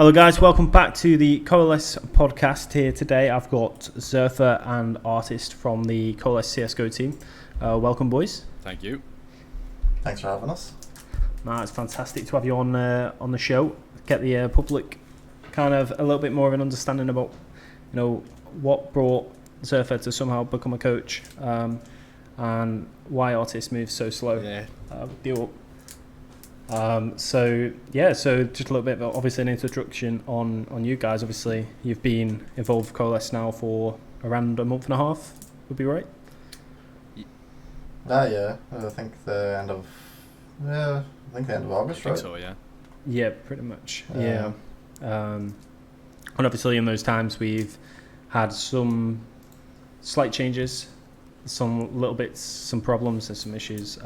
Hello guys, welcome back to the Coalesce podcast here today. I've got Zerpherr and arTisT from the Coalesce CSGO team. Welcome boys. Thank you. Thanks for having us. It's fantastic to have you on the show. Get the public kind of a little bit more of an understanding about, what brought Zerpherr to somehow become a coach, and why arTisT moves so slow. So just a little bit of obviously an introduction on you guys. Obviously, you've been involved with Coalesce now for around a month and a half. Would be right? Yeah. I think the end of August, I right? think so, yeah. Yeah, pretty much. Yeah. And obviously, in those times, we've had some slight changes, some problems and some issues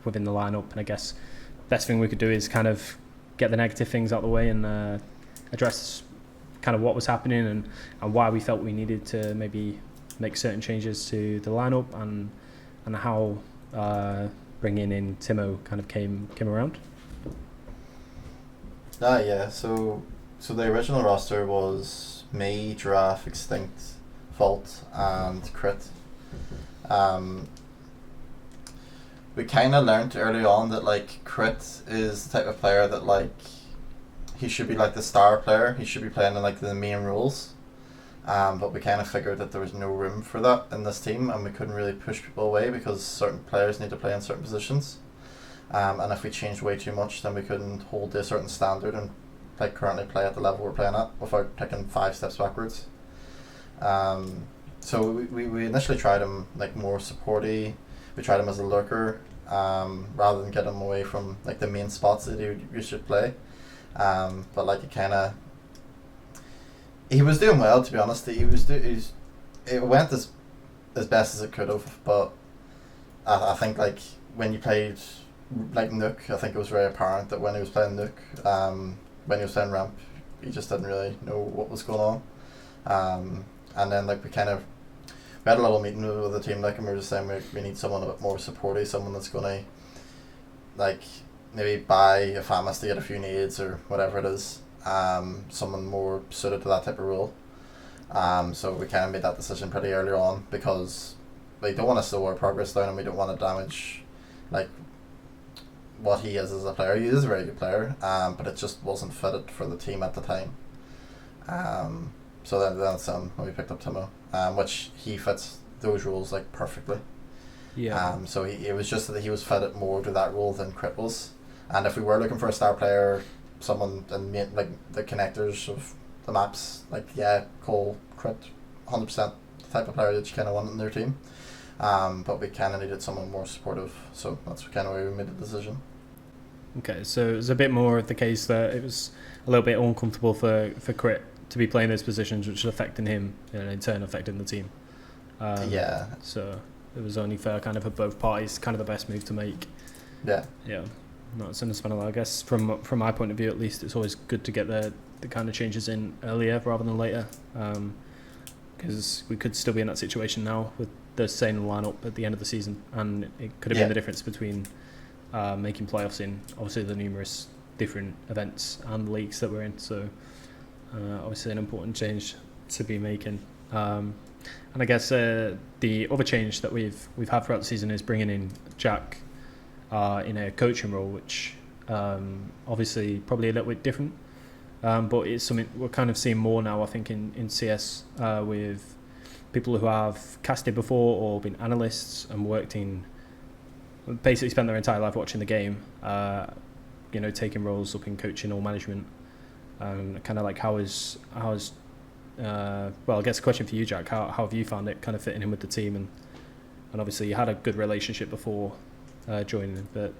within the lineup, and I guess best thing we could do is kind of get the negative things out of the way and address kind of what was happening and why we felt we needed to maybe make certain changes to the lineup and how bringing in Timo kind of came around. So the original roster was me, Giraffe, Extinct, Fault, and Crit. We kind of learnt early on that Crit is the type of player that he should be the star player. He should be playing in the main roles. But we kind of figured that there was no room for that in this team, and we couldn't really push people away because certain players need to play in certain positions. And if we changed way too much, then we couldn't hold to a certain standard and currently play at the level we're playing at without taking 5 steps backwards. So we initially tried him more supporty. We tried him as a lurker, rather than get him away from the main spots that you should play. But he was doing well, to be honest. It went as best as it could have. But I think when you played Nook, I think it was very apparent that when he was playing Nook, when he was playing Ramp, he just didn't really know what was going on. And then we had a little meeting with the team, and we were just saying we need someone a bit more supportive, someone that's going to, maybe buy a FAMAS to get a few nades or whatever it is, someone more suited to that type of role. So we kind of made that decision pretty early on because we don't want to slow our progress down and we don't want to damage, what he is as a player. He is a very good player, but it just wasn't fitted for the team at the time. So that's when we picked up Timo, which he fits those roles perfectly. Yeah. So it was just that he was fitted more to that role than Crit was. And if we were looking for a star player, someone in the connectors of the maps, Cole, Crit, 100% the type of player that you kind of want in their team. But we kind of needed someone more supportive, so that's kind of why we made the decision. Okay, so it was a bit more of the case that it was a little bit uncomfortable for Crit to be playing those positions, which was affecting him and in turn affecting the team. So it was only fair kind of for both parties, kind of the best move to make. Yeah. No, it's understandable. I guess from my point of view at least, it's always good to get the kind of changes in earlier rather than later, because we could still be in that situation now with the same lineup at the end of the season, and it could have been the difference between making playoffs in obviously the numerous different events and leagues that we're in. So obviously an important change to be making. And I guess the other change that we've had throughout the season is bringing in Jack in a coaching role, which obviously probably a little bit different, but it's something we're kind of seeing more now, I think, in CS with people who have casted before or been analysts and basically spent their entire life watching the game, taking roles up in coaching or management. Kind of how is I guess a question for you, Jack. How have you found it kind of fitting in with the team, and obviously you had a good relationship before joining, but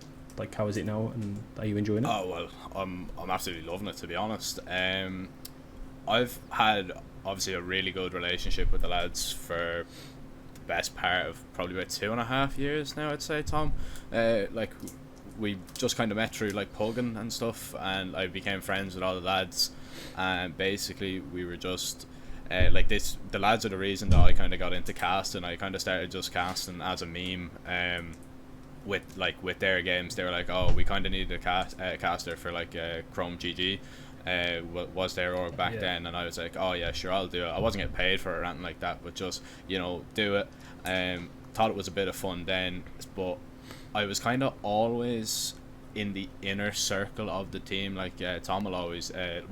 how is it now, and are you enjoying it? Oh well, I'm absolutely loving it, to be honest. I've had obviously a really good relationship with the lads for the best part of probably about 2.5 years now, I'd say, Tom. We just kind of met through Pulgan and stuff, and I became friends with all the lads, and basically we were just the lads are the reason that I kind of got into casting. I kind of started just casting as a meme, with their games. They were oh, we kind of needed a caster for Chrome GG, was their org back then, and I was like, oh yeah, sure, I'll do it. I wasn't getting paid for it or anything like that, but just, you know, do it. Thought it was a bit of fun then, but I was kind of always in the inner circle of the team. Like Tom will always say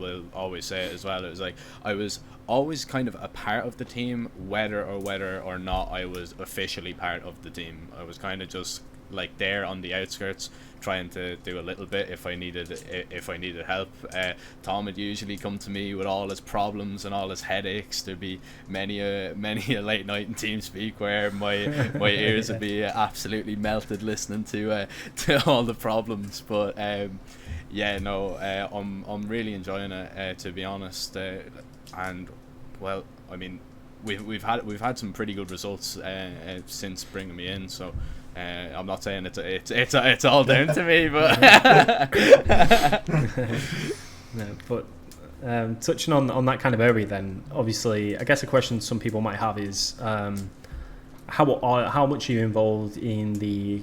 it as well. It was like I was always kind of a part of the team, whether or not I was officially part of the team. I was kind of just like there on the outskirts, trying to do a little bit if I needed help. Tom would usually come to me with all his problems and all his headaches. There'd be many a late night in TeamSpeak where my ears would be absolutely melted listening to all the problems. But I'm really enjoying it, to be honest. And well, I mean, we've had some pretty good results since bringing me in. So. I'm not saying it's all down to me, but no. But touching on that kind of area, then obviously, I guess a question some people might have is how much are you involved in the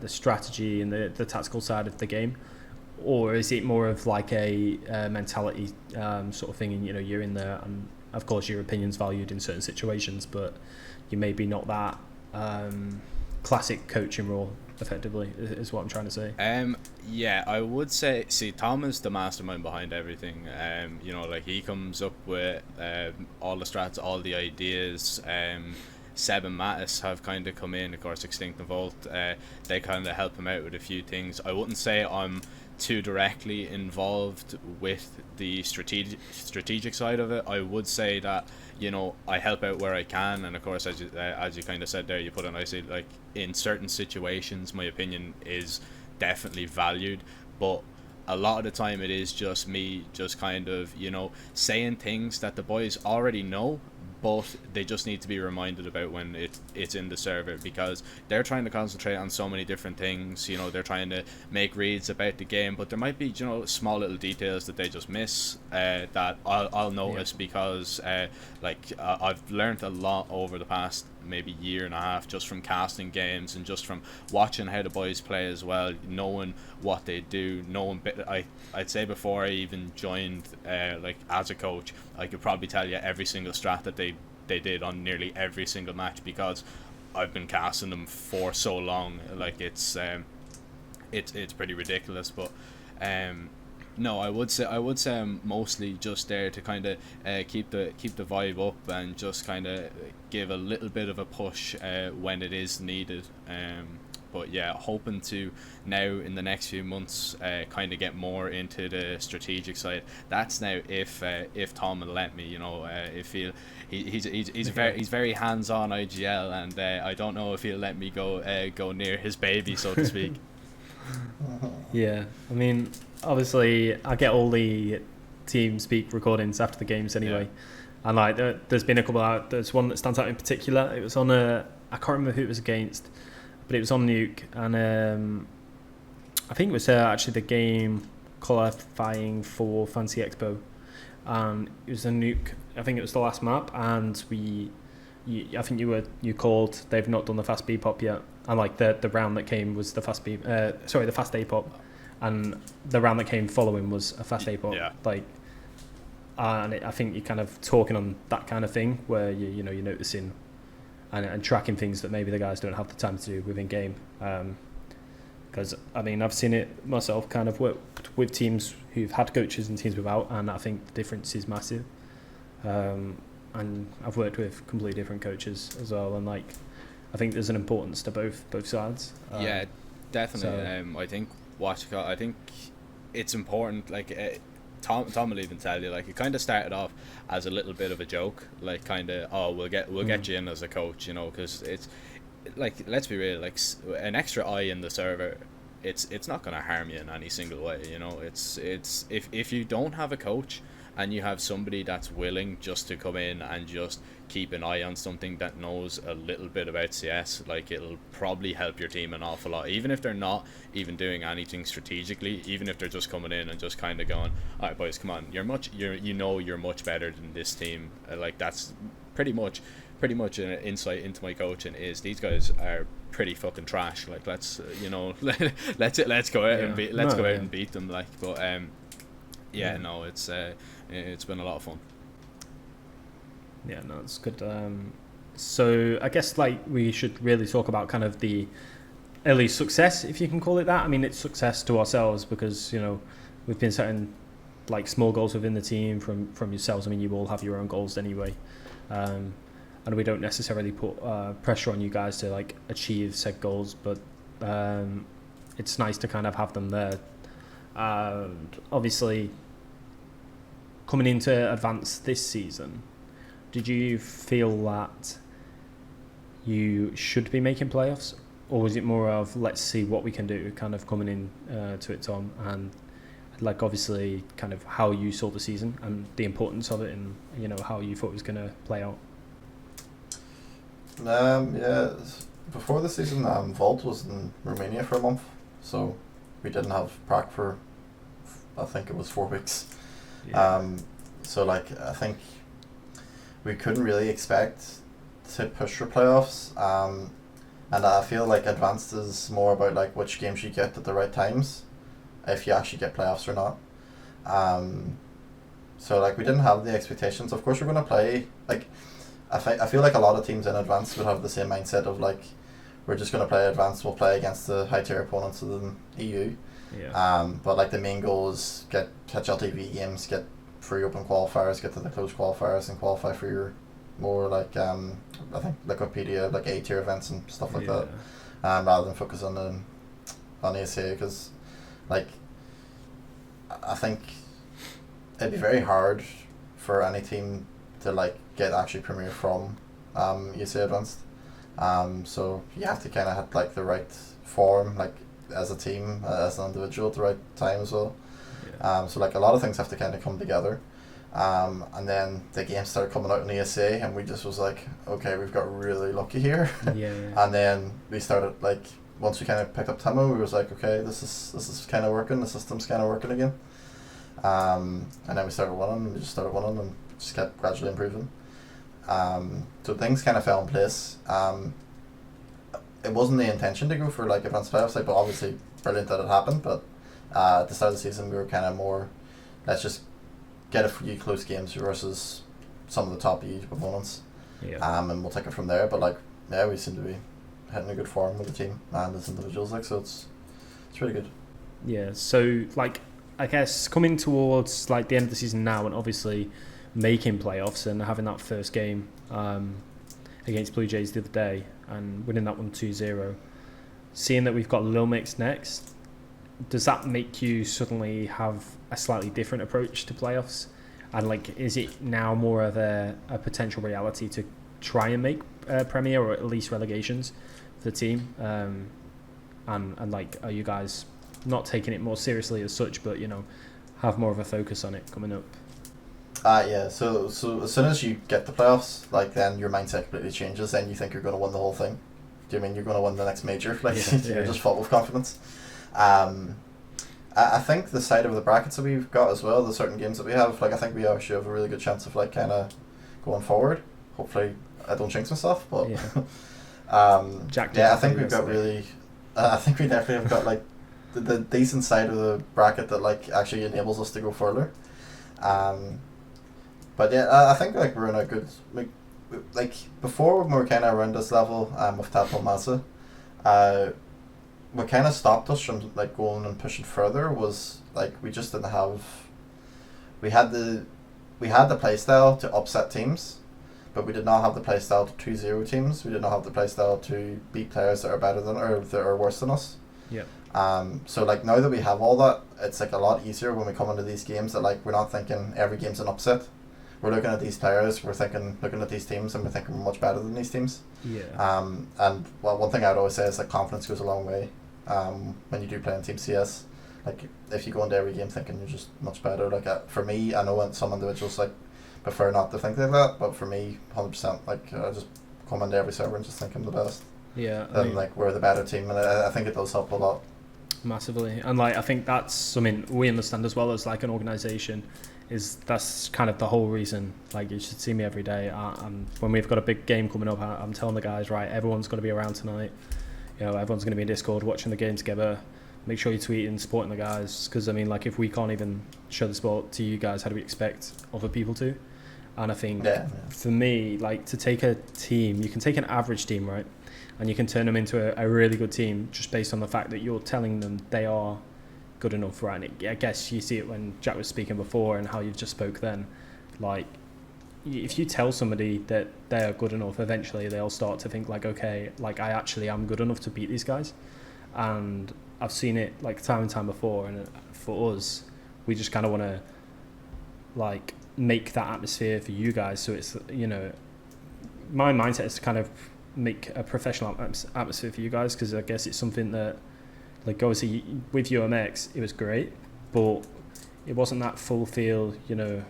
strategy and the tactical side of the game, or is it more of like a mentality sort of thing? And you know, you're in there, and of course your opinion's valued in certain situations, but you maybe not that. Classic coaching role, effectively, is what I'm trying to say. Yeah, I would say, see, Tom is the mastermind behind everything. You know, like he comes up with all the strats, all the ideas. Seb and Mattis have kind of come in, of course, Extinct and Volt. They kind of help him out with a few things. I wouldn't say I'm too directly involved with the strategic side of it. I would say that, you know, I help out where I can, and of course, as you kind of said there, you put it nicely, like in certain situations my opinion is definitely valued, but a lot of the time it is just me just kind of, you know, saying things that the boys already know, but they just need to be reminded about when it's in the server, because they're trying to concentrate on so many different things. You know, they're trying to make reads about the game, but there might be, you know, small little details that they just miss that I'll notice, because I've learned a lot over the past maybe year and a half just from casting games and just from watching how the boys play as well, knowing what they do, knowing I'd say before I even joined like as a coach, I could probably tell you every single strat that they did on nearly every single match, because I've been casting them for so long. Like it's pretty ridiculous. But no, I would say I'm mostly just there to kind of keep the vibe up and just kind of give a little bit of a push when it is needed. But yeah, hoping to now in the next few months kind of get more into the strategic side. That's now if Tom will let me, you know. If he's very hands-on IGL, and I don't know if he'll let me go near his baby, so to speak. Yeah, I mean, obviously I get all the TeamSpeak recordings after the games anyway, and like there's been a couple there's one that stands out in particular. It was on I can't remember who it was against, but it was on Nuke, and I think it was actually the game qualifying for Fancy Expo, and it was a Nuke. I think it was the last map, and I think you called. They've not done the fast B pop yet, and like the round that came was the fast B. The fast A pop, and the round that came following was a fast A pop. Yeah. Like, and I think you're kind of talking on that kind of thing where you're noticing and tracking things that maybe the guys don't have the time to do within game. Because I mean, I've seen it myself, kind of worked with teams who've had coaches and teams without, and I think the difference is massive. And I've worked with completely different coaches as well, and like I think there's an importance to both sides. Yeah, definitely. So, I think it's important. Like Tom will even tell you, like it kind of started off as a little bit of a joke, like kind of we'll get you in as a coach, you know, because it's like, let's be real, like an extra eye in the server, it's not going to harm you in any single way, you know. It's if you don't have a coach and you have somebody that's willing just to come in and just keep an eye on something that knows a little bit about CS, like it'll probably help your team an awful lot, even if they're not even doing anything strategically, even if they're just coming in and just kind of going, all right boys, come on, you're much better than this team. Like that's pretty much an insight into my coaching is these guys are pretty fucking trash. Like let's go out and beat them. Like, but yeah, no, it's been a lot of fun. Yeah, no, it's good. So I guess like we should really talk about kind of the early success, if you can call it that. I mean, it's success to ourselves because, you know, we've been setting like small goals within the team from yourselves. I mean, you all have your own goals anyway. And we don't necessarily put pressure on you guys to like achieve said goals, but it's nice to kind of have them there. And obviously, coming into Advanced this season, did you feel that you should be making playoffs, or was it more of let's see what we can do, kind of coming in to it, Tom, and like obviously kind of how you saw the season and the importance of it, and you know how you thought it was going to play out? Yeah, before the season, Vault was in Romania for a month, so we didn't have prac for, I think it was 4 weeks. Yeah. So like I think we couldn't really expect to push for playoffs. And I feel like Advanced is more about like which games you get at the right times, if you actually get playoffs or not. So like we didn't have the expectations. Of course, we're gonna play like. I feel like a lot of teams in Advanced would have the same mindset of like, we're just gonna play Advanced. We'll play against the high tier opponents of the EU. Yeah. But like the main goal is catch LTV games, get free open qualifiers, get to the closed qualifiers, and qualify for your more like I think Liquipedia like A tier events and stuff like that. Rather than focus on ACA, because like I think it'd be very hard for any team to like get actually premier from ESA Advanced. So you have to kind of have like the right form, like as a team, as an individual at the right time as well. Yeah. So like a lot of things have to kind of come together. And then the games started coming out in ESA, and we just was like, okay, we've got really lucky here. Yeah. And then we started like, once we kind of picked up Timo, we was like, okay, this is kind of working. The system's kind of working again. And then we started winning. And we just started winning and just kept gradually improving. So things kind of fell in place. It wasn't the intention to go for like advanced playoffs, like, but obviously brilliant that it happened. But at the start of the season, we were kind of more, let's just get a few close games versus some of the top EU opponents. Yeah. And we'll take it from there. But like, yeah, we seem to be hitting a good form with the team and as individuals, like, so it's really good. Yeah. So like, I guess coming towards like the end of the season now, and obviously making playoffs and having that first game against Blue Jays the other day and winning that one 2-0, seeing that we've got Lil Mix next, does that make you suddenly have a slightly different approach to playoffs? And like, is it now more of a potential reality to try and make Premier or at least relegations for the team? And like, are you guys not taking it more seriously as such, but you know, have more of a focus on it coming up? Yeah, so as soon as you get the playoffs, like, then your mindset completely changes. Then you think you're going to win the whole thing. Do you mean you're going to win the next major? Like, you're just full of confidence. I think the side of the brackets that we've got as well, the certain games that we have, like, I think we actually have a really good chance of like kind of going forward. Hopefully, I don't jinx myself, but yeah, I think we've got really. I think we definitely have got like the decent side of the bracket that like actually enables us to go further. But yeah, I think like we're in a good like before when we were kind of around this level with Tadpole Massa, what kind of stopped us from like going and pushing further was like we just didn't have. We had the playstyle to upset teams, but we did not have the playstyle to 2-0 teams. We did not have the playstyle to beat players that are better than or that are worse than us. Yeah. So like now that we have all that, it's like a lot easier when we come into these games that like we're not thinking every game's an upset. We're looking at these players, looking at these teams, and we're thinking we're much better than these teams. Yeah. And well, one thing I'd always say is like confidence goes a long way. When you do play in Team CS, like if you go into every game thinking you're just much better, like for me, I know some individuals like prefer not to think like that, but for me, 100%, like I just come into every server and just think I'm the best. Yeah. And like we're the better team, and I think it does help a lot. Massively. And like I think that's something we understand as well as like an organisation, is that's kind of the whole reason. Like you should see me every day. When we've got a big game coming up, I'm telling the guys, right, everyone's got to be around tonight. You know, everyone's going to be in Discord watching the game together. make sure you tweet and supporting the guys, because I mean, like, if we can't even show the sport to you guys, how do we expect other people to? And I think for me, like, to take a team, you can take an average team, right, and you can turn them into a really good team just based on the fact that you're telling them they are good enough, right? And I guess you see it when Jack was speaking before and how you've just spoke then. Like, if you tell somebody that they are good enough, eventually they'll start to think like, okay, like, I actually am good enough to beat these guys. And I've seen it like time and time before, and for us, we just kind of want to like make that atmosphere for you guys. So it's, you know, my mindset is to kind of make a professional atmosphere for you guys, because I guess it's something that, like, obviously with UMX it was great, but it wasn't that full feel, you know,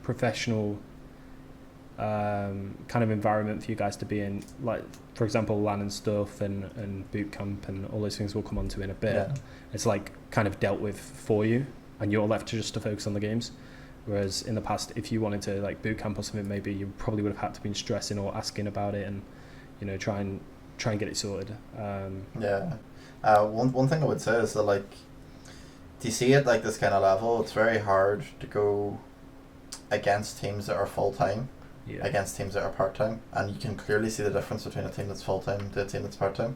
professional kind of environment for you guys to be in. Like, for example, LAN and stuff and boot camp and all those things we'll come on to in a bit. It's like kind of dealt with for you, and you're left just to focus on the games. Whereas in the past, if you wanted to like boot camp or something, maybe you probably would have had to been stressing or asking about it, and, you know, try and get it sorted. One thing I would say is that, like, do you see it like this kind of level? It's very hard to go against teams that are full time, against teams that are part time, and you can clearly see the difference between a team that's full time to a team that's part time.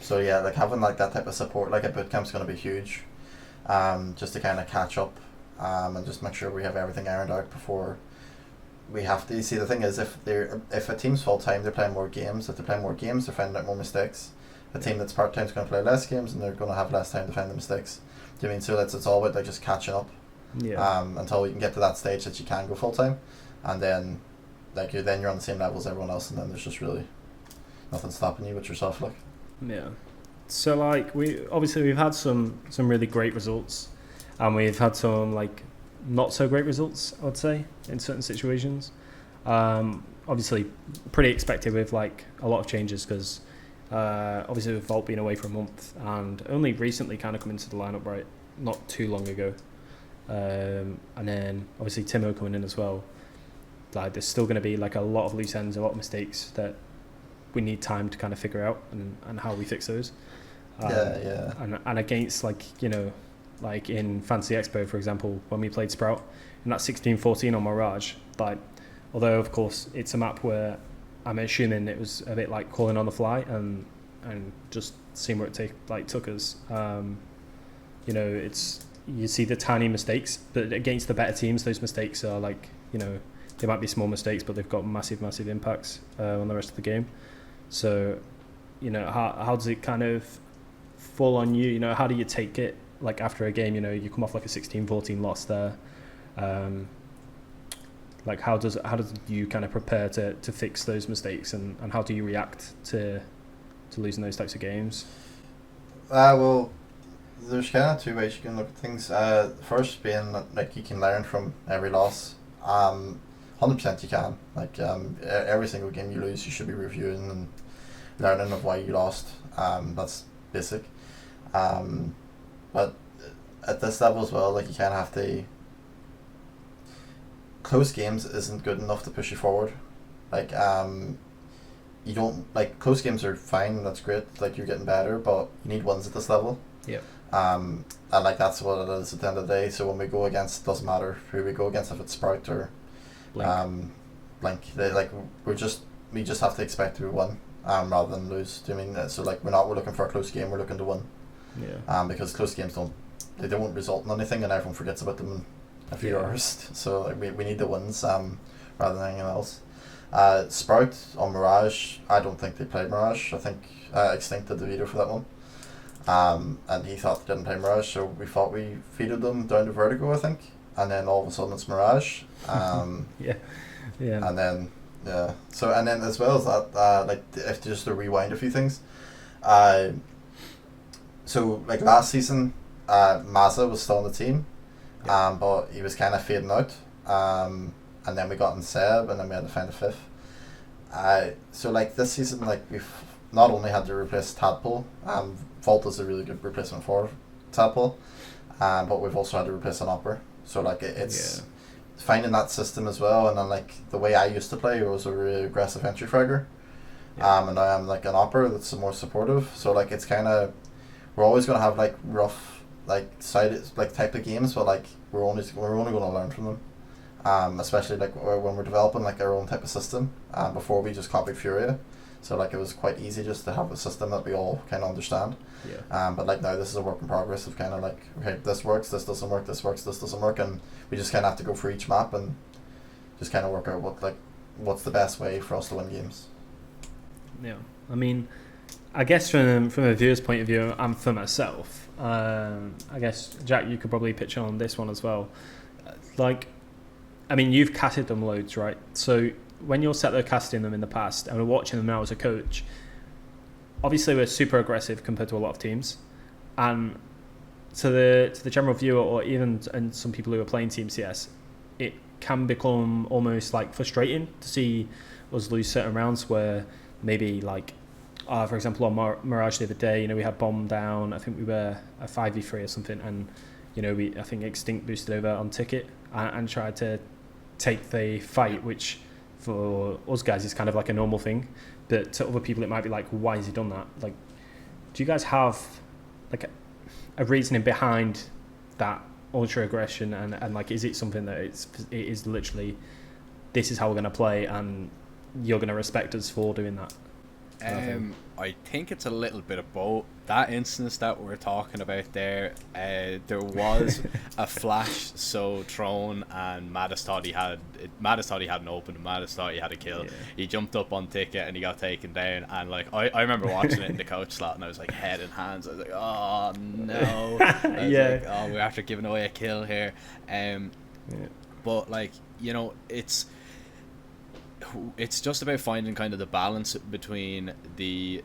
So yeah, like, having like that type of support, like, at boot camp's going to be huge, just to kind of catch up, and just make sure we have everything ironed out before we have to. You see, the thing is, if a team's full time, they're playing more games. If they're playing more games, they're finding out more mistakes. A team that's part time is going to play less games, and they're going to have less time to find the mistakes. Do you mean? So it's all about like just catching up, until you can get to that stage that you can go full time, and then like you're on the same level as everyone else, and then there's just really nothing stopping you but yourself, like. Yeah. So like we've had some really great results, and we've had some like not so great results, I would say, in certain situations. Obviously pretty expected with like a lot of changes, because obviously with Vault being away for a month and only recently kind of come into the lineup, right, not too long ago, and then obviously Timo coming in as well. Like, there's still going to be like a lot of loose ends, a lot of mistakes that we need time to kind of figure out, and how we fix those. And against, like, you know, like in Fantasy Expo, for example, when we played Sprout in that 16-14 on Mirage, like, although of course it's a map where I'm assuming it was a bit like calling on the fly and just seeing where it took us. You know, you see the tiny mistakes, but against the better teams, those mistakes are like, you know, they might be small mistakes, but they've got massive impacts on the rest of the game. So, you know, how does it kind of fall on you? You know, how do you take it? Like, after a game, you know, you come off like a 16-14 loss there. Like, how does you kind of prepare to fix those mistakes, and how do you react to losing those types of games? Well, there's kind of two ways you can look at things. First being that, like, you can learn from every loss. 100% you can. Like, every single game you lose, you should be reviewing and learning of why you lost. That's basic. But at this level as well, like, you kind of have to. Close games isn't good enough to push you forward. Like, you don't, like, close games are fine. That's great. Like, you're getting better, but you need wins at this level. Yeah. And like, that's what it is at the end of the day. So when we go against, it doesn't matter who we go against, if it's Sprout or Blink. We just have to expect to win, rather than lose. Do you mean? So like, we're looking for a close game. We're looking to win. Yeah. Because close games don't result in anything, and everyone forgets about them in a few hours. So like, we need the wins, rather than anything else. Sprout on Mirage, I don't think they played Mirage. I think Extinct did the video for that one. And he thought they didn't play Mirage, so we thought we feeded them down to Vertigo, I think, and then all of a sudden it's Mirage. Yeah. And then so, and then as well as that, like, if just to rewind a few things, so like last season, Mazza was still on the team, but he was kind of fading out, and then we got in Seb, and then we had to find a fifth. So like this season, like, we've not only had to replace Tadpole, Vault is a really good replacement for Tadpole, but we've also had to replace an Opera. So like, it's finding that system as well, and then like the way I used to play was a really aggressive entry fragger, and now I'm like an Opera that's more supportive. So like, it's kind of, we're always gonna have like rough like sided like type of games, but like we're only gonna learn from them. Especially like when we're developing like our own type of system. Before we just copied Furia, so like it was quite easy just to have a system that we all kind of understand. Yeah. But like now this is a work in progress of kind of like, okay, this works, this doesn't work, this works, this doesn't work, and we just kind of have to go for each map and just kind of work out what's the best way for us to win games. Yeah, I mean, I guess from a viewer's point of view, and for myself, I guess Jack, you could probably pitch on this one as well. Like, I mean, you've casted them loads, right? So when you're sat there casting them in the past and we're watching them now as a coach, obviously we're super aggressive compared to a lot of teams, and to the general viewer or even and some people who are playing Team CS, it can become almost like frustrating to see us lose certain rounds where maybe like, for example, on Mirage the other day, you know, we had bomb down. I think we were a 5v3 or something, and you know, I think Extinct boosted over on ticket and tried to take the fight, which for us guys is kind of like a normal thing, but to other people it might be like, why has he done that? Like, do you guys have like a reasoning behind that ultra aggression, and like, is it something that it is literally, this is how we're going to play and you're going to respect us for doing that? I think it's a little bit of both. That instance that we're talking about there was a flash so thrown, and Mattis thought he hadn't opened, and Mattis thought he had a kill. Yeah. He jumped up on ticket and he got taken down, and like I remember watching it in the coach slot, and I was like head in hands. I was like, oh no. I was like, oh, we're after giving away a kill here. But like, you know, it's just about finding kind of the balance between the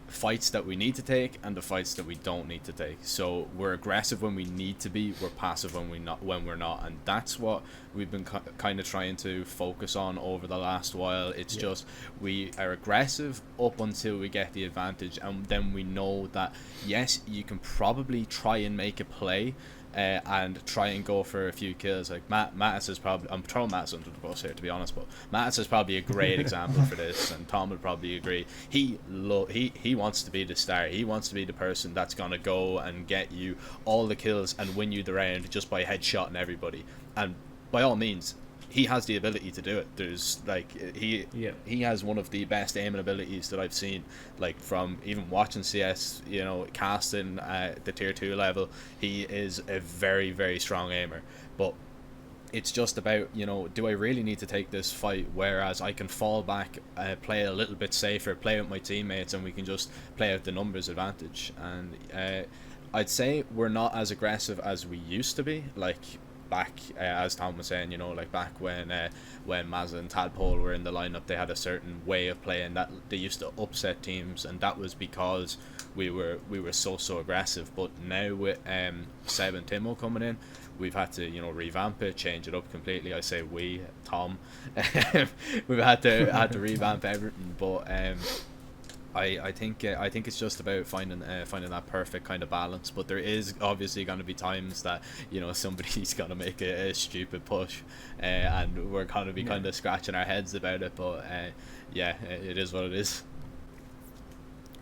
fights that we need to take and the fights that we don't need to take. So we're aggressive when we need to be, we're passive when we're not, and that's what we've been kind of trying to focus on over the last while. It's just, we are aggressive up until we get the advantage, and then we know that yes, you can probably try and make a play and try and go for a few kills. Like Mattis is probably, I'm throwing Mattis under the bus here to be honest, but Mattis is probably a great example for this, and Tom would probably agree. He wants to be the star. He wants to be the person that's gonna go and get you all the kills and win you the round just by headshotting everybody. And by all means, he has the ability to do it. There's like, he has one of the best aiming abilities that I've seen, like from even watching CS, you know, casting at the tier 2 level. He is a very, very strong aimer, but it's just about, you know, do I really need to take this fight, whereas I can fall back, play a little bit safer, play with my teammates, and we can just play out the numbers advantage. And I'd say we're not as aggressive as we used to be, like back, as Tom was saying, you know, like back when Mazza and Tadpole were in the lineup, they had a certain way of playing that they used to upset teams, and that was because we were so aggressive. But now with Seb and Timo coming in, we've had to, you know, revamp it, change it up completely. I say we, Tom, we've had to revamp everything, but I think it's just about finding that perfect kind of balance. But there is obviously going to be times that, you know, somebody's going to make a stupid push, and we're going to be kind of scratching our heads about it. But it is what it is.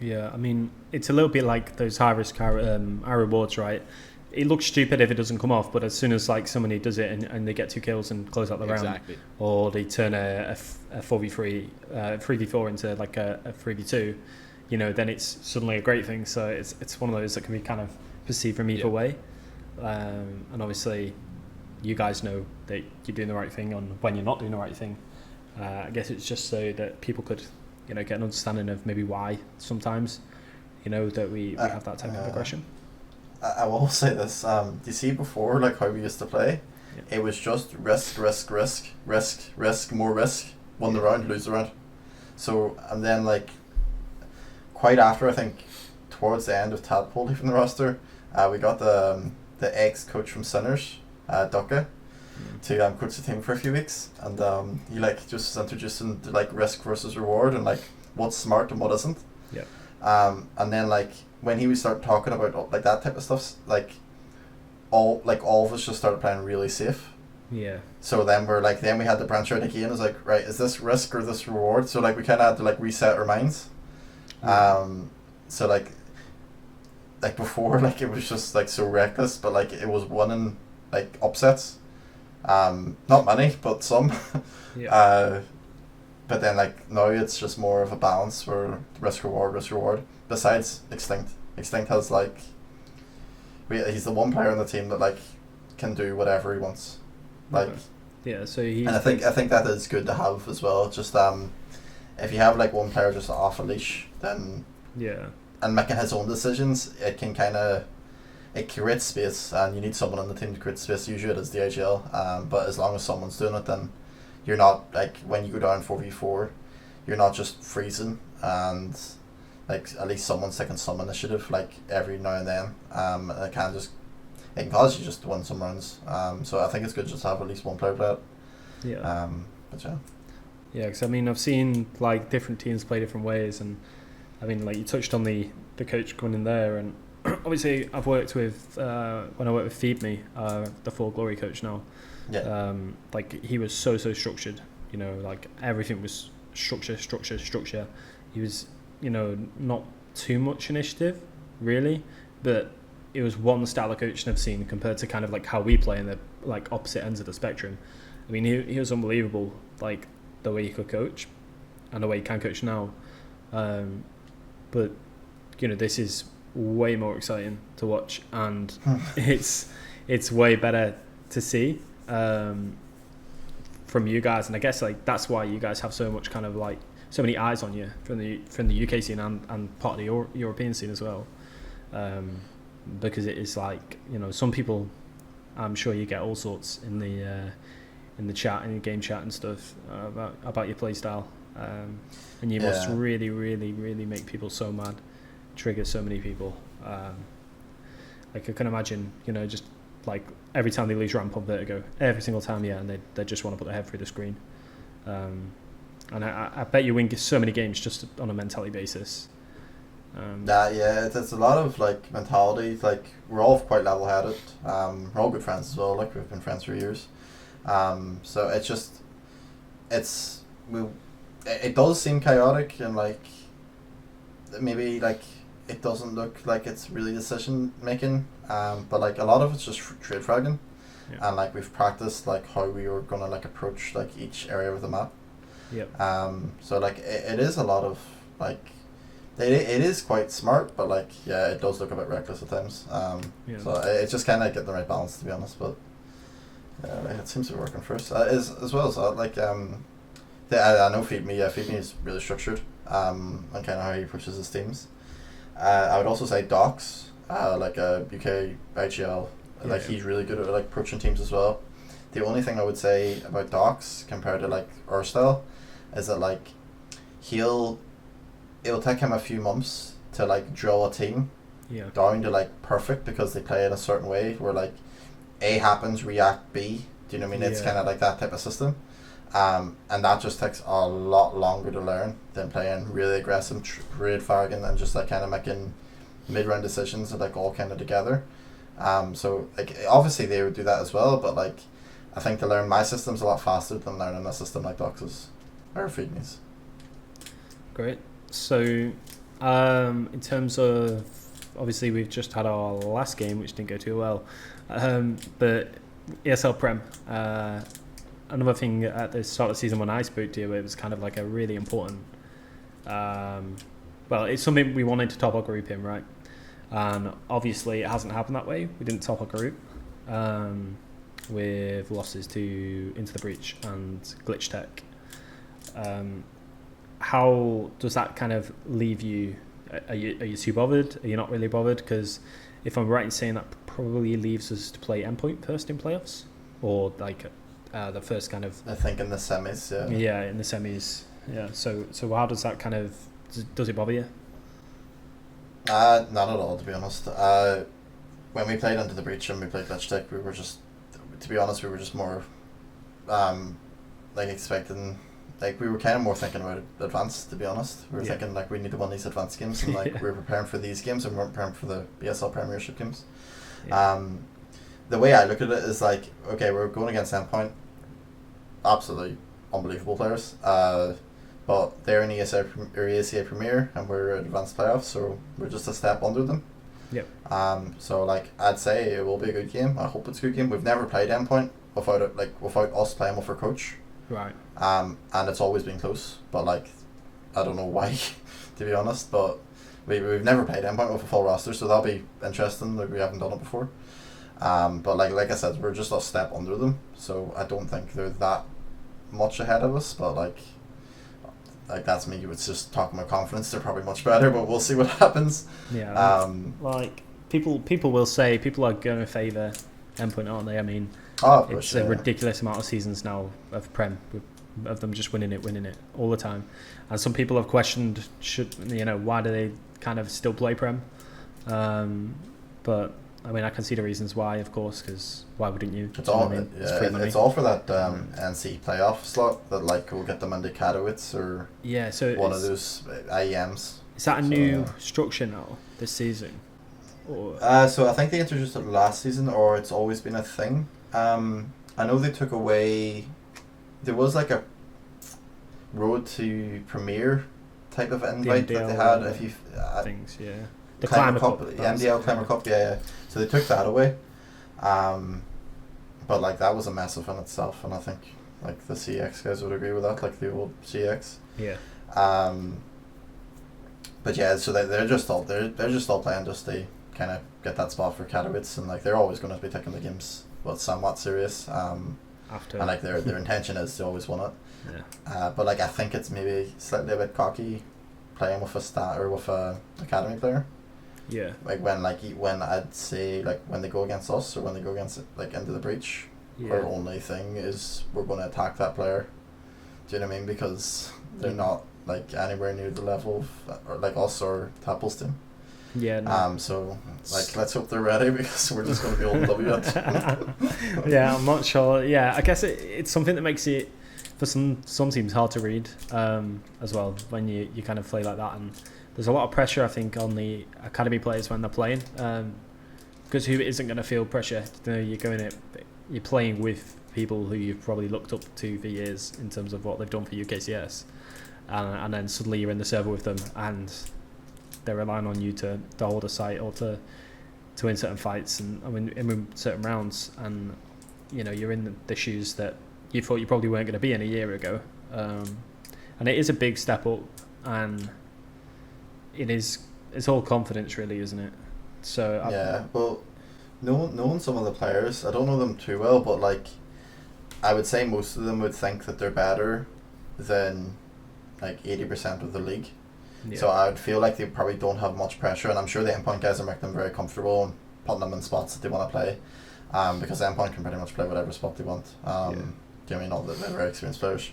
Yeah, I mean, it's a little bit like those high risk, high rewards, right? It looks stupid if it doesn't come off, but as soon as like somebody does it and they get 2 kills and close out the round, or they turn a 4v3, 3v4 into like a 3v2, you know, then it's suddenly a great thing. So it's one of those that can be kind of perceived from either way. And obviously, you guys know that you're doing the right thing on when you're not doing the right thing. I guess it's just so that people could, you know, get an understanding of maybe why sometimes, you know, that we have that type of aggression. I will say this, do you see before, like how we used to play, it was just risk, more risk, win the round, lose the round. So, and then like, quite after, I think, towards the end of Tadpole leaving the roster, we got the ex-coach from Sinners, Ducka, to coach the team for a few weeks, and he like just introducing the, like, risk versus reward, and like what's smart and what isn't. And then like, when he would start talking about like that type of stuff, like all of us just started playing really safe. So then we had to branch out again. It was like, right, is this risk or this reward? So like we kind of had to like reset our minds. So like like before, like it was just like so reckless, but like it was winning like upsets. Not many, but some. Yeah. But then like now it's just more of a balance for risk reward. Besides Extinct, Extinct has like, he's the one player on the team that like can do whatever he wants, like. Okay. Yeah, so he's. And I think that is good to have as well. Just if you have like one player just off a leash, then Yeah. and making his own decisions, it can kind of, it creates space, and you need someone on the team to create space. Usually it is the AGL, but as long as someone's doing it, then you're not like when you go down 4v4, you're not just freezing, and like at least someone's taking some initiative like every now and then. It can cause you just to win some rounds. So I think it's good just to have at least one player play it. Yeah. But yeah. Yeah, because I mean, I've seen like different teams play different ways, and I mean, like you touched on the coach going in there, and obviously I've worked with when I worked with Feed Me, the Full Glory coach now. Yeah. Like he was so structured, you know, like everything was structure. He was, you know, not too much initiative, really, but it was one style of coaching I've seen compared to kind of like how we play in the like opposite ends of the spectrum. I mean, he was unbelievable, like the way he could coach and the way he can coach now. But you know, this is way more exciting to watch, and it's way better to see from you guys. And I guess like that's why you guys have so much kind of like so many eyes on you from the UK scene and part of the European scene as well. Because it is like, you know, some people, I'm sure you get all sorts in the chat, in the game chat and stuff about your play style, and you must really make people so mad, trigger so many people. Like I can imagine, you know, just like every time they lose ramp on Vertigo, every single time, and they just want to put their head through the screen. And I bet you win so many games just on a mentality basis. It's a lot of like mentality. Like we're all quite level-headed. We're all good friends as well. Like we've been friends for years. So it does seem chaotic, and like maybe like it doesn't look like it's really decision making. But like a lot of it's just trade fragging, and like we've practiced like how we were gonna like approach like each area of the map. So like it is a lot of like. It is quite smart, but like it does look a bit reckless at times. So it's just kind of getting the right balance, to be honest. But it seems to be working for us. As well as that, like I know Feed Me is really structured. And kind of how he approaches his teams. I would also say Docs, like a UK IGL, like he's really good at like approaching teams as well. The only thing I would say about Docs compared to like our style is that like it'll take him a few months to like draw a team down to like perfect, because they play in a certain way where like A happens, react B. Do you know what I mean? It's kind of like that type of system, and that just takes a lot longer to learn than playing really aggressive trade fragging and just like kind of making mid-round decisions that like all kind of together. So like obviously they would do that as well, but like I think to learn my system's a lot faster than learning a system like Dox's or Feed Me's. Great. So, in terms of, obviously we've just had our last game, which didn't go too well, but ESL Prem, another thing at the start of the season when I spoke to you, it was kind of like a really important, well, it's something we wanted to top our group in, right? And obviously it hasn't happened that way. We didn't top our group, with losses to Into the Breach and Glitch Tech. How does that kind of leave you? Are you too bothered? Are you not really bothered? Because if I'm right in saying that probably leaves us to play Endpoint first in playoffs, or like the first kind of. I think in the semis, yeah. Yeah, in the semis, yeah. So how does that kind of does it bother you? Not at all, to be honest. When we played Into the Breach and we played Glitch Tech, we were just, to be honest, more, like expecting. Like we were kind of more thinking about advanced, to be honest. We were thinking like we need to win these advanced games, and like we were preparing for these games and we weren't preparing for the BSL Premiership games. The way I look at it is like, okay, we're going against Endpoint, absolutely unbelievable players, but they're in ESA Premier and we're in advanced playoffs, so we're just a step under them. So like I'd say it will be a good game. I hope it's a good game. We've never played Endpoint without it, like without us playing with our coach. Right. And it's always been close. But like, I don't know why, to be honest. But we've never played Endpoint with a full roster, so that'll be interesting. Like we haven't done it before. But like I said, we're just a step under them, so I don't think they're that much ahead of us. But like that's me. It's just talking about confidence. They're probably much better, but we'll see what happens. Yeah. Like people will say people are going to favour Endpoint, aren't they? I mean, it's a ridiculous amount of seasons now of Prem, of them just winning it all the time, and some people have questioned why do they kind of still play Prem, but I mean I can see the reasons why, of course, because why wouldn't you? It's all it's all for that NC playoff slot that like will get them into Katowice or so one of those IEMs. Is that a new structure now this season? Or? So I think they introduced it last season, or it's always been a thing. I know they took away. There was like a road to Premier type of invite that they had. If you things, yeah. The Climber Cup, the MDL Climber Cup, yeah. So they took that away. But like that was a massive in itself, and I think like the CX guys would agree with that, like the old CX. Yeah. But yeah, so they're just all playing just to kind of get that spot for Katowice, and like they're always going to be taking the games somewhat serious. After and like their intention is to always win it. Yeah. But like I think it's maybe slightly a bit cocky playing with a academy player. Yeah. Like when I'd say like when they go against us or when they go against like into the breach, our only thing is we're going to attack that player. Do you know what I mean? Because they're not like anywhere near the level of or like us or Tapple's team. Yeah. No. So like let's hope they're ready, because we're just going to be holding W at. Yeah, I'm not sure. Yeah, I guess it's something that makes it for some teams hard to read as well when you kind of play like that, and there's a lot of pressure I think on the academy players when they're playing, because who isn't going to feel pressure? You're playing with people who you've probably looked up to for years in terms of what they've done for UKCS, and then suddenly you're in the server with them and they're relying on you to hold a site or to win certain fights and in certain rounds, and you're in the shoes that you thought you probably weren't going to be in a year ago, and it is a big step up, and it's all confidence really, isn't it? So well, knowing some of the players, I don't know them too well, but like I would say most of them would think that they're better than like 80% of the league. Yeah. So I would feel like they probably don't have much pressure, and I'm sure the Endpoint guys are making them very comfortable and putting them in spots that they want to play, because Endpoint can pretty much play whatever spot they want. Do you know what I mean? All they're very experienced players.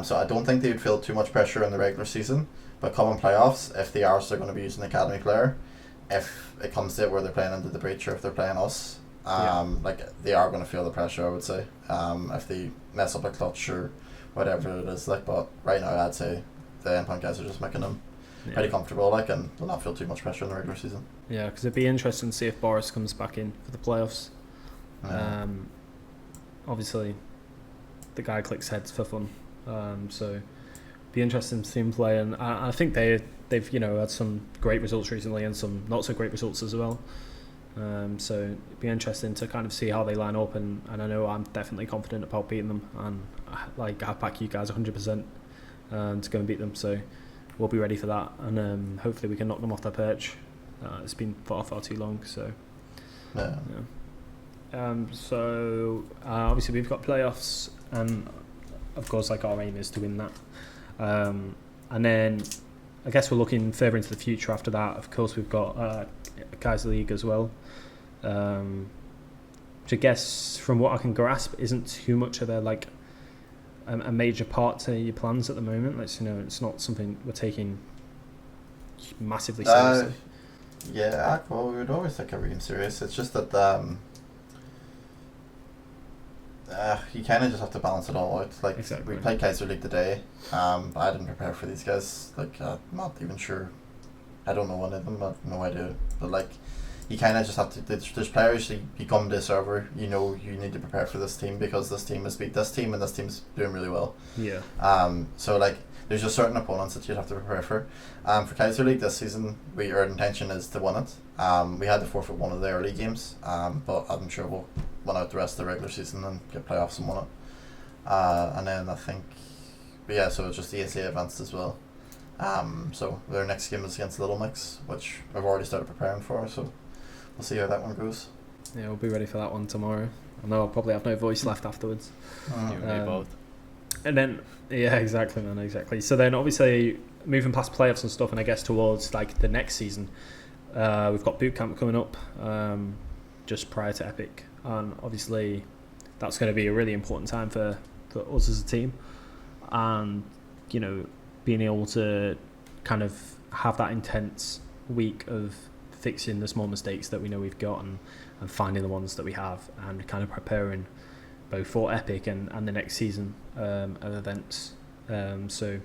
So I don't think they would feel too much pressure in the regular season, but come in playoffs, if they are still going to be using an academy player, if it comes to it where they're playing into the breach or if they're playing us, like they are going to feel the pressure, I would say, if they mess up a clutch or whatever it is. Like, but right now I'd say the Endpoint guys are just making them pretty comfortable, like, and they'll not feel too much pressure in the regular season. Yeah, because it'd be interesting to see if Boris comes back in for the playoffs. Obviously, the guy clicks heads for fun, so it'd be interesting to see him play. And I think they've had some great results recently and some not so great results as well. So it'd be interesting to kind of see how they line up, and I know I'm definitely confident about beating them, and like I back you guys 100% to go and beat them. So we'll be ready for that, and hopefully we can knock them off their perch. It's been far too long. So so obviously we've got playoffs, and of course like our aim is to win that, and then I guess we're looking further into the future after that. Of course we've got Kaiser League as well, which I guess from what I can grasp isn't too much of a major part to your plans at the moment. Like, it's not something we're taking massively seriously. Well, we would always take everything serious. It's just that you kind of just have to balance it all out. Like, exactly. We played Kaiser League today, but I didn't prepare for these guys. Like, I'm not even sure. I don't know any of them. I have no idea. But like, you kind of just have to. There's players you come to a server. You need to prepare for this team because this team has beat this team and this team's doing really well. Yeah. So like there's just certain opponents that you'd have to prepare for. For Kaiser League this season, our intention is to win it. We had to forfeit one of the early games, but I'm sure we'll win out the rest of the regular season and get playoffs and win it. And then I think, so it's just the ACA events as well. So their next game is against Little Mix, which I've already started preparing for, so we'll see how that one goes. Yeah, we'll be ready for that one tomorrow. I know I'll probably have no voice left afterwards. You and me both. And then, yeah, exactly, man, exactly. So then, obviously, moving past playoffs and stuff, and I guess towards like the next season, we've got boot camp coming up, just prior to Epic, and obviously, that's going to be a really important time for us as a team, and you know, being able to kind of have that intense week of fixing the small mistakes that we know we've got and finding the ones that we have, and kind of preparing both for Epic and the next season of events. So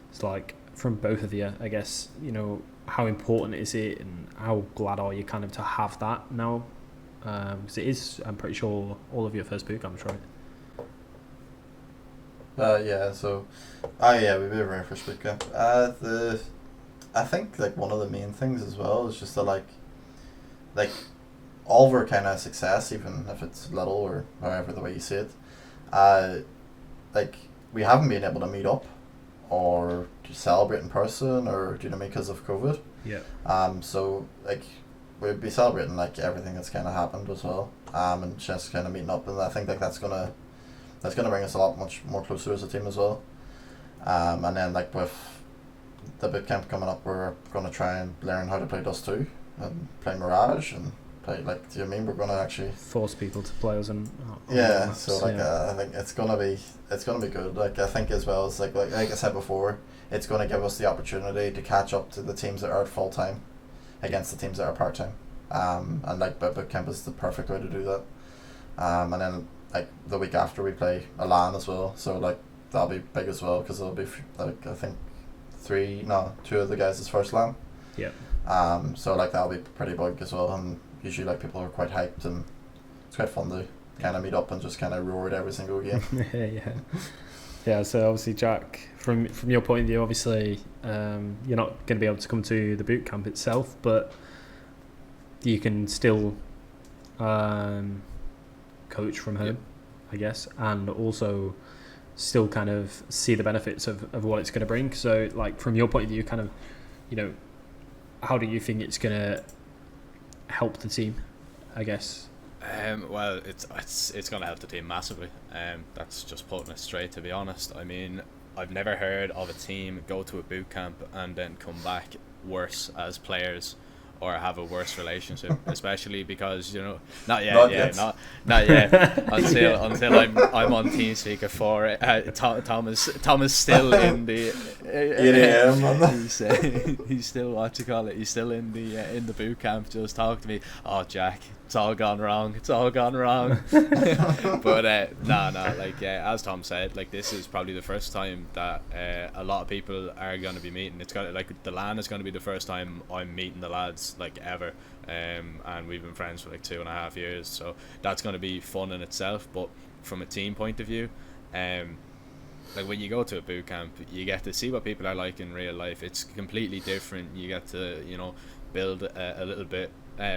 it's like, from both of you, I guess, you know, how important is it and how glad are you kind of to have that now? Because it is, I'm pretty sure, all of your first boot camps, right? We were very first boot camp. I think like one of the main things as well is just that like all of our kind of success, even if it's little or however the way you see it, like we haven't been able to meet up or to celebrate in person, or do you know what I mean, because of COVID. Yeah. So like we'd be celebrating like everything that's kind of happened as well, and just kind of meeting up, and I think like that's gonna bring us a lot much more closer as a team as well. And then like with the boot camp coming up, we're gonna try and learn how to play Dust 2 and play Mirage and play, like, do you mean we're gonna actually force people to play us on so like I think it's gonna be good. Like I think as well as like I said before, it's gonna give us the opportunity to catch up to the teams that are full time against the teams that are part time. And like boot camp is the perfect way to do that. And then like the week after we play a LAN as well, so like that'll be big as well, because it'll be like I think two of the guys' first LAN. Yeah. So like that'll be pretty big as well, and usually like people are quite hyped, and it's quite fun to kind of meet up and just kind of roar at every single game. Yeah. So obviously, Jack, from your point of view, obviously you're not going to be able to come to the boot camp itself, but you can still coach from home, I guess, and also still kind of see the benefits of what it's going to bring. So like from your point of view, kind of, you know, how do you think it's going to help the team, I guess? Well, it's going to help the team massively. That's just putting it straight, to be honest. I mean, I've never heard of a team go to a boot camp and then come back worse as players or have a worse relationship, especially because, you know, not yet until I'm on TeamSpeak for it. Tom is still in the 8 a.m. he's still, what you call it, he's still in the boot camp, just talk to me. Oh, Jack, it's all gone wrong. But as Tom said, like, this is probably the first time that a lot of people are going to be meeting. It's got like the LAN is going to be the first time I'm meeting the lads like ever, and we've been friends for like 2.5 years, so that's going to be fun in itself. But from a team point of view, like when you go to a boot camp, you get to see what people are like in real life. It's completely different. You get to, you know, build a little bit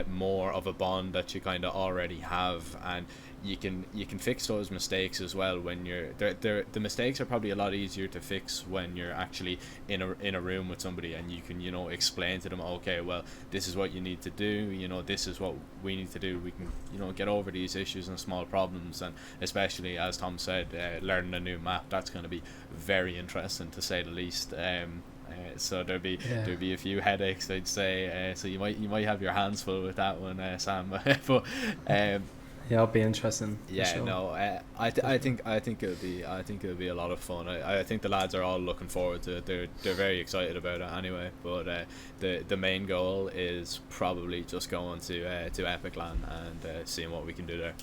more of a bond that you kind of already have, and you can fix those mistakes as well when you're the mistakes are probably a lot easier to fix when you're actually in a room with somebody, and you can, you know, explain to them, okay, well, this is what you need to do, you know, this is what we need to do. We can, you know, get over these issues and small problems. And especially, as Tom said, learning a new map, that's going to be very interesting, to say the least. So there'll be a few headaches, I'd say. So you might have your hands full with that one, Sam. But yeah, it'll be interesting. Yeah, sure. No, I think it'll be a lot of fun. I think the lads are all looking forward to it. They're very excited about it anyway. But the main goal is probably just going to Epic LAN and seeing what we can do there.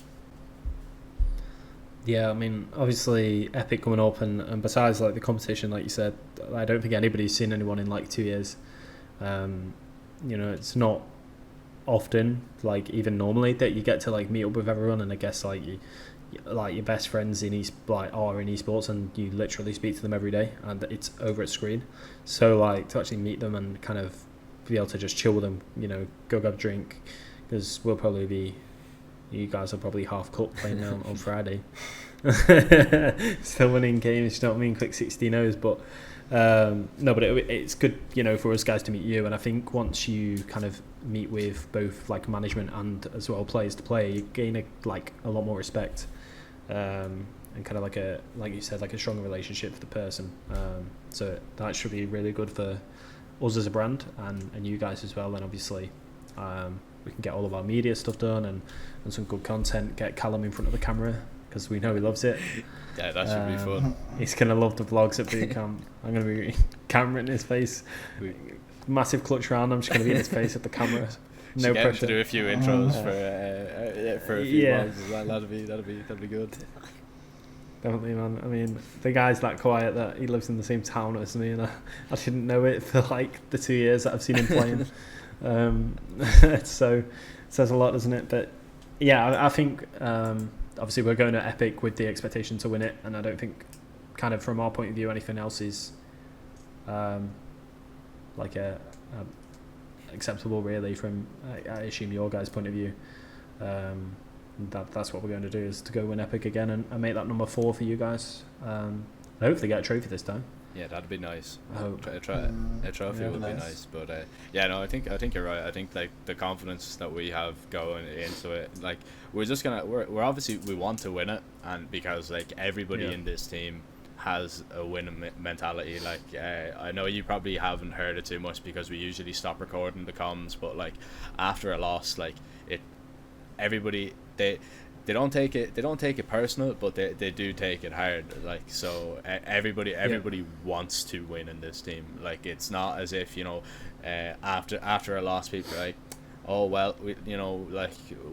Yeah, I mean, obviously Epic coming up, and besides like the competition, like you said, I don't think anybody's seen anyone in like 2 years. You know, it's not often, like even normally, that you get to like meet up with everyone, and I guess like you like your best friends in are in esports, and you literally speak to them every day, and it's over a screen. So like to actually meet them and kind of be able to just chill with them, go grab a drink, because you guys are probably half cooked playing now on Friday. Still winning games, you know what I mean? Quick 16-0s, but no, but it's good, for us guys to meet you. And I think once you kind of meet with both like management and as well players to play, you gain a lot more respect, and kind of like you said, like a stronger relationship with the person. So that should be really good for us as a brand and you guys as well. And obviously, we can get all of our media stuff done and some good content. Get Callum in front of the camera, because we know he loves it. Yeah, that should be fun. He's going to love the vlogs at boot camp. I'm going to be camera in his face. Massive clutch round. I'm just going to be in his face at the camera. No get pressure. Him to do a few intros for a few vlogs as well. That'd be good. Definitely, man. I mean, the guy's that quiet that he lives in the same town as me, and I didn't know it for like the 2 years that I've seen him playing. So it says a lot, doesn't it? But yeah, I think obviously we're going to Epic with the expectation to win it, and I don't think, kind of from our point of view, anything else is like a acceptable really from I assume your guys' point of view. That's what we're going to do, is to go win Epic again and make that number 4 for you guys. I hope they get a trophy this time. Yeah, that'd be nice. I hope. A trophy would be nice. But I think you're right. I think like the confidence that we have going into it, like we're obviously we want to win it, and because like everybody in this team has a winning mentality. Like I know you probably haven't heard it too much because we usually stop recording the comms, but like after a loss, like everybody they don't take it personal, but they do take it hard. Like so everybody wants to win in this team. Like it's not as if after a loss people are like, oh well,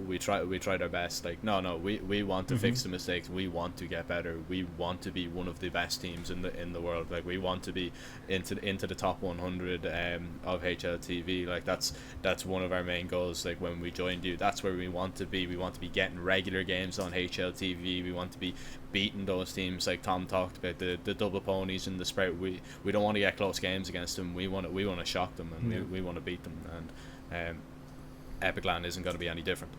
we tried our best. Like no, we want to fix the mistakes. We want to get better. We want to be one of the best teams in the world. Like we want to be into the top 100 of HLTV. Like that's one of our main goals. Like when we joined you, that's where we want to be. We want to be getting regular games on HLTV. We want to be beating those teams like Tom talked about, the double ponies and the Sprout. We don't want to get close games against them. We want to shock them, and we want to beat them. And Epic Land isn't going to be any different.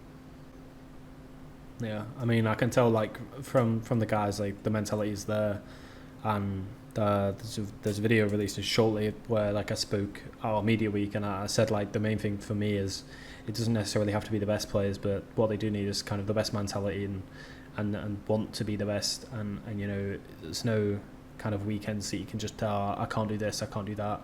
Yeah, I mean, I can tell like from the guys, like the mentality is there, and there's a video released shortly where like I spoke our media week, and I said like the main thing for me is it doesn't necessarily have to be the best players, but what they do need is kind of the best mentality and want to be the best, and there's no kind of weekends that you can just I can't do this, I can't do that.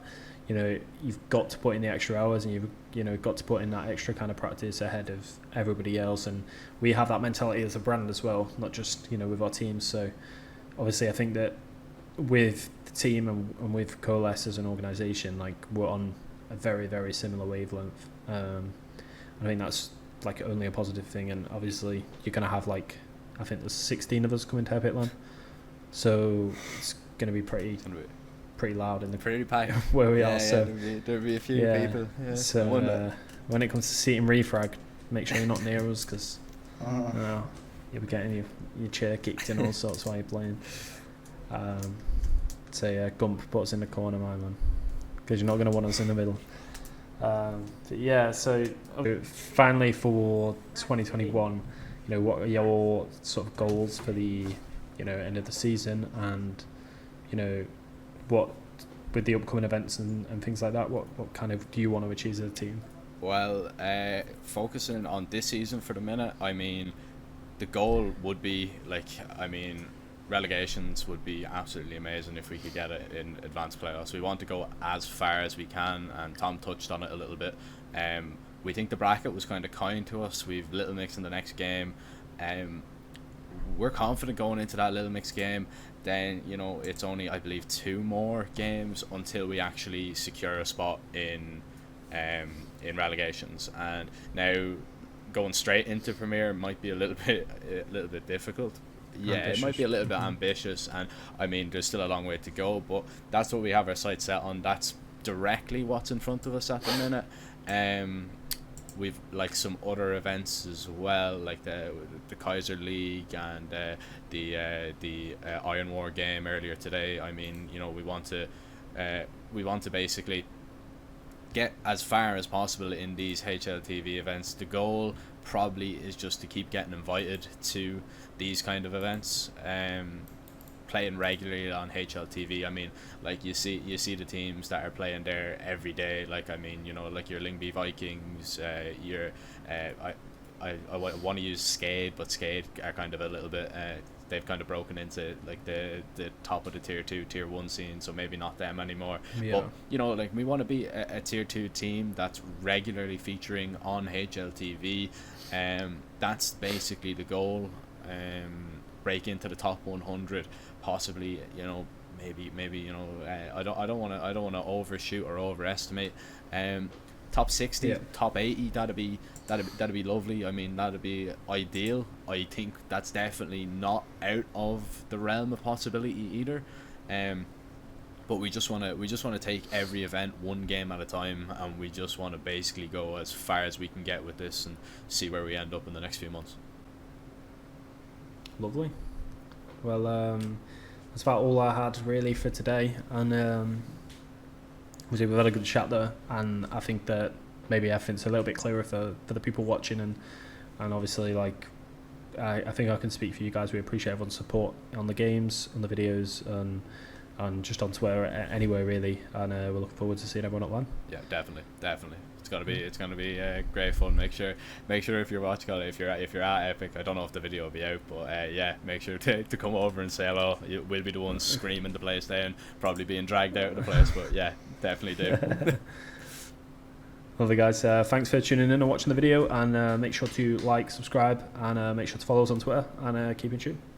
You've got to put in the extra hours, and you've got to put in that extra kind of practice ahead of everybody else. And we have that mentality as a brand as well, not just with our teams. So obviously I think that with the team and with Coalesce as an organisation, like we're on a very, very similar wavelength. I think that's like only a positive thing. And obviously you're going to have I think there's 16 of us coming to Epic Land, so it's going to be pretty loud in the pretty packed where we are. So there'll be a few people. Yeah. So when it comes to seat and refrag, make sure you're not near us, because you'll be getting your chair kicked in all sorts while you're playing. So yeah, Gump, put us in the corner, my man, because you're not going to want us in the middle. But yeah, so finally for 2021, what are your sort of goals for the end of the season, and what, with the upcoming events and things like that, what kind of do you want to achieve as a team? Well, focusing on this season for the minute, I mean, the goal would be relegations would be absolutely amazing if we could get it in advanced playoffs. We want to go as far as we can, and Tom touched on it a little bit. We think the bracket was kind of kind to us. We've Little Mix in the next game. We're confident going into that Little Mix game. Then it's only, I believe, 2 more games until we actually secure a spot in relegations. And now going straight into Premier might be a little bit difficult. Yeah, ambitious. It might be a little bit ambitious, and I mean there's still a long way to go, but that's what we have our sights set on. That's directly what's in front of us at the minute. we've like some other events as well, like the Kaiser League and the Iron War game earlier today. I mean, you know, we want to basically get as far as possible in these HLTV events. The goal probably is just to keep getting invited to these kind of events, playing regularly on HLTV. I mean, like you see the teams that are playing there every day. Like, I mean, you know, like your Lyngby Vikings, I want to use Skade, but Skade are kind of a little bit they've kind of broken into like the top of the tier 2 tier 1 scene, so maybe not them anymore. Yeah. But you know, like we want to be a tier 2 team that's regularly featuring on HLTV. That's basically the goal. Break into the top 100, possibly, you know, maybe you know, I don't want to overshoot or overestimate. Top 60, Yeah. top 80, that'd be lovely. I mean, that'd be ideal. I think that's definitely not out of the realm of possibility either. But we just want to take every event one game at a time, and we just want to basically go as far as we can get with this and see where we end up in the next few months. Lovely. Well, that's about all I had really for today, and we've had a good chat there, and I think that maybe everything's a little bit clearer for the people watching, and obviously, like, I think I can speak for you guys. We appreciate everyone's support on the games, on the videos, and just on Twitter, anywhere really, and we're looking forward to seeing everyone at LAN. Yeah, definitely. It's gonna be great fun. Make sure if you're watching, if you're at Epic, I don't know if the video will be out, but yeah, make sure to come over and say hello. We'll be the ones screaming the place down, probably being dragged out of the place, but yeah, definitely do. Lovely, guys. Thanks for tuning in and watching the video, and make sure to like, subscribe, and make sure to follow us on Twitter, and keep in tune.